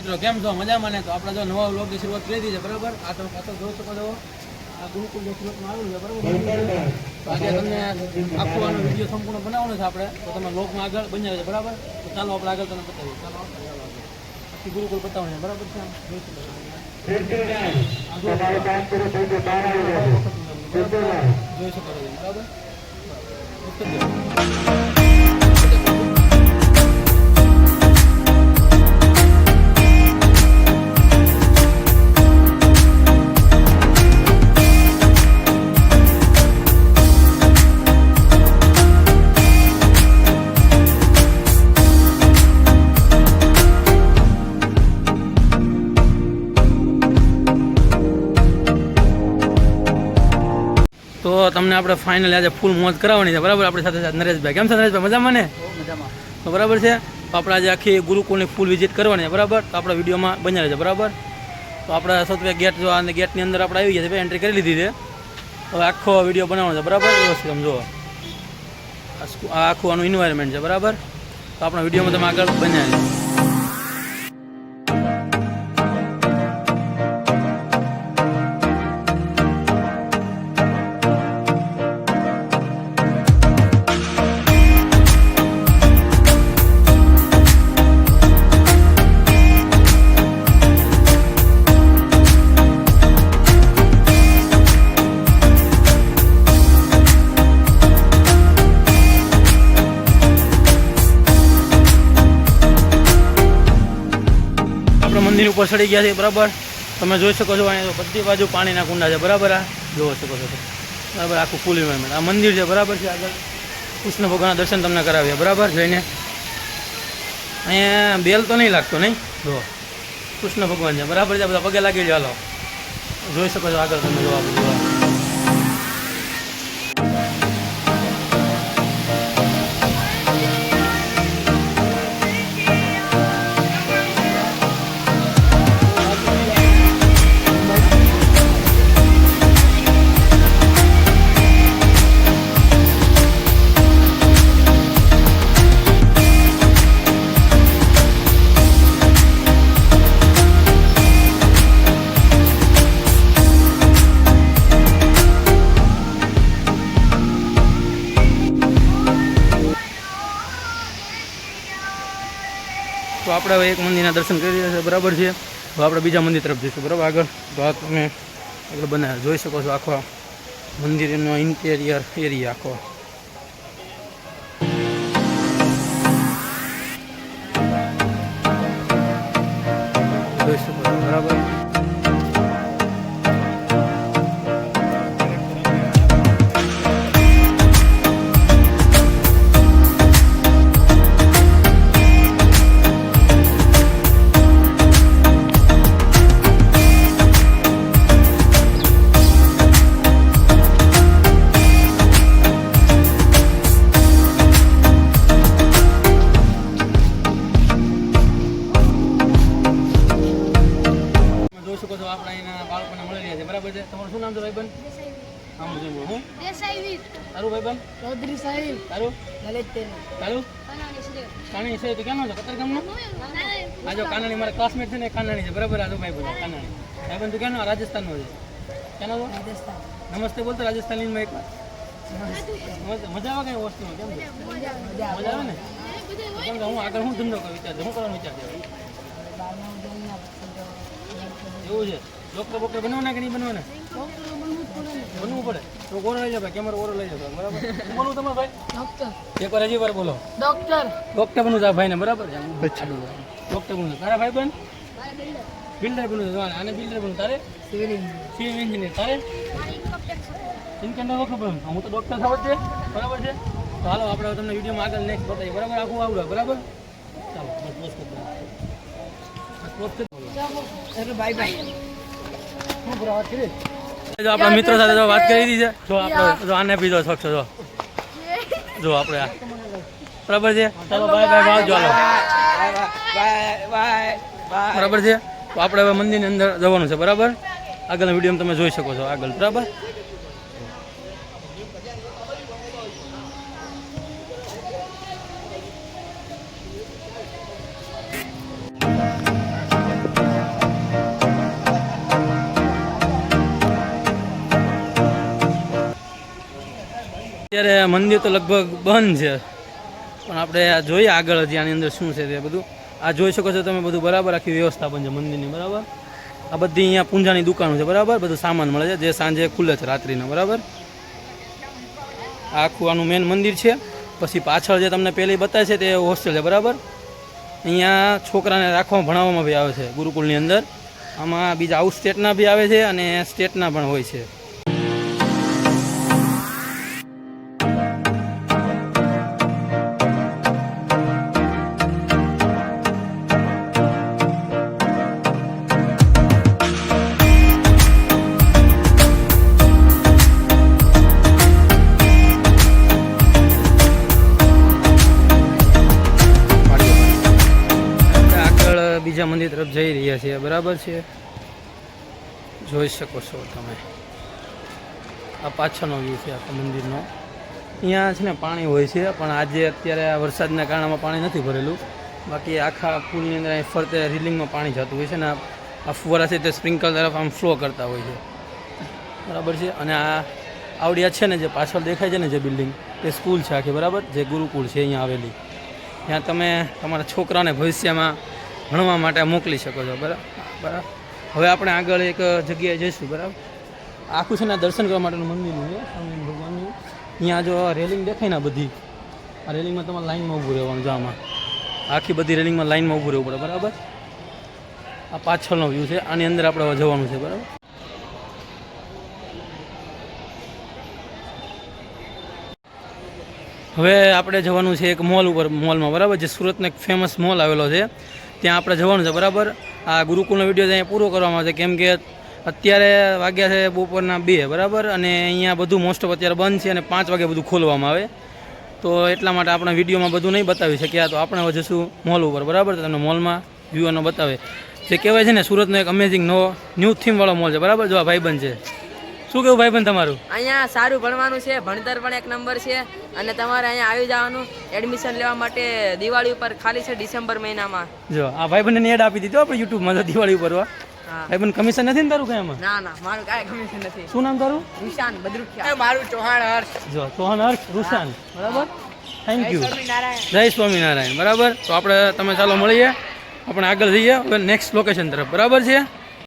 મિત્રો કેમ છો મજામાં ને? તો આપણે જો નવા વ્લોગની શરૂઆત કરી દીધી છે બરાબર. આ તમે પાછળ જોઈ શકો છો આ ગુરુકુળ સુરતમાં આવેલું છે બરાબર. તો આજે તમને આખો આનો વિડીયો સંપૂર્ણ બનાવવાનો છે આપણે, તો તમે વ્લોગમાં આગળ બન્યા છે બરાબર. તો ચાલો આપણે આગળ તમને બતાવીએ. ચાલો આખી ગુરુકુળ બતાવવાની છે બરાબર છે. જોઈ શકો છો બરાબર. તો તમને આપણે ફાઇનલી આજે ફૂલ મોજ કરાવવાની છે બરાબર. આપણી સાથે નરેશભાઈ. કેમ છે નરેશભાઈ? મજામાં ને? મજામાં. તો બરાબર છે. તો આપણે આજે આખી ગુરુકુળની ફૂલ વિઝિટ કરવાની છે બરાબર. તો આપણા વિડીયોમાં બન્યા છે બરાબર. તો આપણે સૌથી ગેટ જો અને ગેટની અંદર આપણે આવી ગયા છે, એન્ટ્રી કરી લીધી છે. હવે આખો વિડીયો બનાવવાનો છે બરાબર. વ્યવસ્થિત સમજો આ આખું આનું એન્વાયરમેન્ટ છે બરાબર. તો આપણા વિડીયોમાં તમે આગળ બન્યા છે. મંદિર ઉપર ચડી ગયા છે બરાબર. તમે જોઈ શકો છો અહીંયા બધી બાજુ પાણીના કુંડા છે બરાબર. આ જોઈ શકો છો બરાબર. આખું ફૂલ એન્વાયરમેન્ટ. આ મંદિર છે બરાબર છે. આગળ કૃષ્ણ ભગવાનના દર્શન તમને કરાવ્યા બરાબર. જઈને અહીંયા બેલ તો નહીં લાગતો નહીં. જો કૃષ્ણ ભગવાન છે બરાબર છે. બધા પગે લાગી જાય. હાલો જોઈ શકો છો આગળ તમે જોવા બધું. તો આપણે હવે એક મંદિરના દર્શન કરી રહ્યા છે બરાબર છે. તો આપણે બીજા મંદિર તરફ જઈશું બરાબર આગળ. તો આ તમે આગળ બનાવે જોઈ શકો છો આખો મંદિરનો ઇન્ટેરિયર એરિયા આખો. જોઈ શકો છો બરાબર. આપણે અહીંના બાળકોને મળી રહ્યા છે બરાબર છે. તમારું શું નામ છે ભાઈબંધ? હું તારું ભાઈબંધ? ચૌધરી સાહેબ. તારું? તારું? કાનાણી છે. તો ક્યાંનો છે? કતારગામનો? આ જો કાનાણી મારા ક્લાસમેટ છે ને, કાનાણી છે બરાબર. આ તો ભાઈબંધ કાનાણી. ભાઈબંધ તું ક્યાંનો? રાજસ્થાનનો છે. ક્યાંનો છો? રાજસ્થાન. નમસ્તે બોલતો રાજસ્થાનીમાં એક વાર. મજા આવે કઈ વસ્તુમાં? કેમ છે? મજા આવે ને? કેમ કે હું આગળ શું ધંધો કરું વિચાર, શું કરવાનું વિચાર છે? એવું છે. ડોક્ટર બોક્ટર બનવાના કે નહીં બનવાના? બનવું પડે તો ઓરો લઈ જાવ ભાઈ. કેમેરો ઓરો લઈ જાવ બરાબર. બોલું તમારે ભાઈ? ડોક્ટર. એક વાર હજી વાર બોલો. ડોક્ટર. ડોક્ટર બનવું છે ભાઈ ને બરાબર. ડોક્ટર બનવું. તારા ભાઈ બન? બિલ્ડર બનવું છે. આને બિલ્ડર બનવું. તારે? Civil engineer. તારે? ઇન્કમ ડોક્ટર બનવું. હું તો ડોક્ટર થવો જ છે બરાબર છે. તો હાલો આપણે તમને વિડીયોમાં આગળ નેક્સ્ટ બતાવીએ બરાબર. આખું આવડે બરાબર. ચાલો બસ બાય બાય. આપણા મિત્રો સાથે જો વાત કરી દીધી છે. જો આપણે જો આને બીજો શોખ છે. જો આપણે આ બરાબર છે. ચાલો બાય બાય. આવજો. હાલો બરાબર છે. તો આપણે હવે મંદિરની અંદર જવાનું છે બરાબર. આગળના વિડીયોમાં તમે જોઈ શકો છો આગળ બરાબર. અત્યારે મંદિર તો લગભગ બંધ છે, પણ આપણે જોઈએ આગળ હજી આની અંદર શું છે તે બધું. આ જોઈ શકો છો તમે બધું બરાબર, આખી વ્યવસ્થાપન છે મંદિરની બરાબર. આ બધી અહીંયા પૂંજાની દુકાનો છે બરાબર, બધું સામાન મળે છે જે સાંજે ખુલે છે રાત્રિના બરાબર. આખું આનું મેન મંદિર છે. પછી પાછળ જે તમને પહેલી બતાવે છે તે હોસ્ટેલ છે બરાબર. અહીંયા છોકરાને રાખવામાં ભણાવવામાં બી આવે છે ગુરુકુળની અંદર. આમાં બીજા આઉટ સ્ટેટના બી આવે છે અને સ્ટેટના પણ હોય છે. બીજા મંદિર તરફ જઈ રહ્યા છીએ બરાબર છે, જોઈ શકો છો તમે. આ પાછળનો વ્યૂ છે આખા મંદિરનો. અહીંયા છે ને પાણી હોય છે, પણ આજે અત્યારે આ વરસાદના કારણે પાણી નથી ભરેલું. બાકી આખા પુલની અંદર અહીં ફરતે રિલિંગમાં પાણી જતું હોય છે ને આ ફુવારા છે તે સ્પ્રિંકલ તરફ આમ ફ્લો કરતા હોય છે બરાબર છે. અને આ આવડિયા છે ને જે પાછળ દેખાય છે ને જે બિલ્ડિંગ, એ સ્કૂલ છે આખી બરાબર, જે ગુરુકુળ છે અહીંયા આવેલી. ત્યાં તમે તમારા છોકરાને ભવિષ્યમાં ભણવા માટે મોકલી શકો છો બરાબર. હવે આપણે આગળ એક જગ્યાએ જઈશું બરાબર. આખું છે ને દર્શન કરવા માટેનું મંદિરનું છે સ્વામિનારાયણ ભગવાનનું. અહીંયા જો રેલિંગ દેખાય ને બધી, આ રેલિંગમાં તમારે લાઈનમાં ઊભું રહેવાનું. જો આમાં આખી બધી રેલિંગમાં લાઈનમાં ઊભું રહેવું પડે બરાબર. આ પાછળનો વ્યૂ છે, આની અંદર આપણે જવાનું છે બરાબર. હવે આપણે જવાનું છે એક મોલ ઉપર, મોલમાં બરાબર, જે સુરતનો એક ફેમસ મોલ આવેલો છે ત્યાં આપણે જવાનું છે બરાબર. આ ગુરુકુળનો વિડીયો અહીંયા પૂરો કરવામાં આવશે, કેમ કે અત્યારે વાગ્યા છે બપોરના 2 બરાબર, અને અહીંયા બધું મોસ્ટ ઓફ અત્યારે બંધ છે અને 5 વાગે બધું ખોલવામાં આવે. તો એટલા માટે આપણે વિડીયોમાં બધું નહીં બતાવી શક્યા. તો આપણે હવે જઈશું મોલ ઉપર બરાબર. તો તમને મોલમાં વ્યૂઅરનો બતાવે. જે કહેવાય છે ને સુરતનો એક અમેઝિંગ ન્યૂ થીમવાળો મોલ છે બરાબર. જો આ ભાઈબંધ છે, શું કેવું ભાઈબંધ તમારું? અહીંયા સારું ભણવાનું છે, ભણતર પણ એક નંબર છે, અને તમારે અહીંયા આવી જવાનું એડમિશન લેવા માટે. દિવાળી ઉપર ખાલી છે ડિસેમ્બર મહિનામાં. જો આ ભાઈબંધને એડ આપી દીધો આપણે યુટ્યુબમાં, તો દિવાળી ઉપર. ભાઈબંધ કમિશન નથી ને તારું કઈ એમાં? ના ના, મારું કાંઈ કમિશન નથી. શું નામ તારું? રૂશાન બદ્રુખિયા. મારું ચૌહાણ હર્ષ. જો ચૌહાણ હર્ષ રૂશાન બરાબર. Thank you. જય સ્વામિનારાયણ બરાબર. તો આપણે તમે ચાલો મળીએ, આપણે આગળ જઈએ હવે નેક્સ્ટ લોકેશન તરફ બરાબર છે.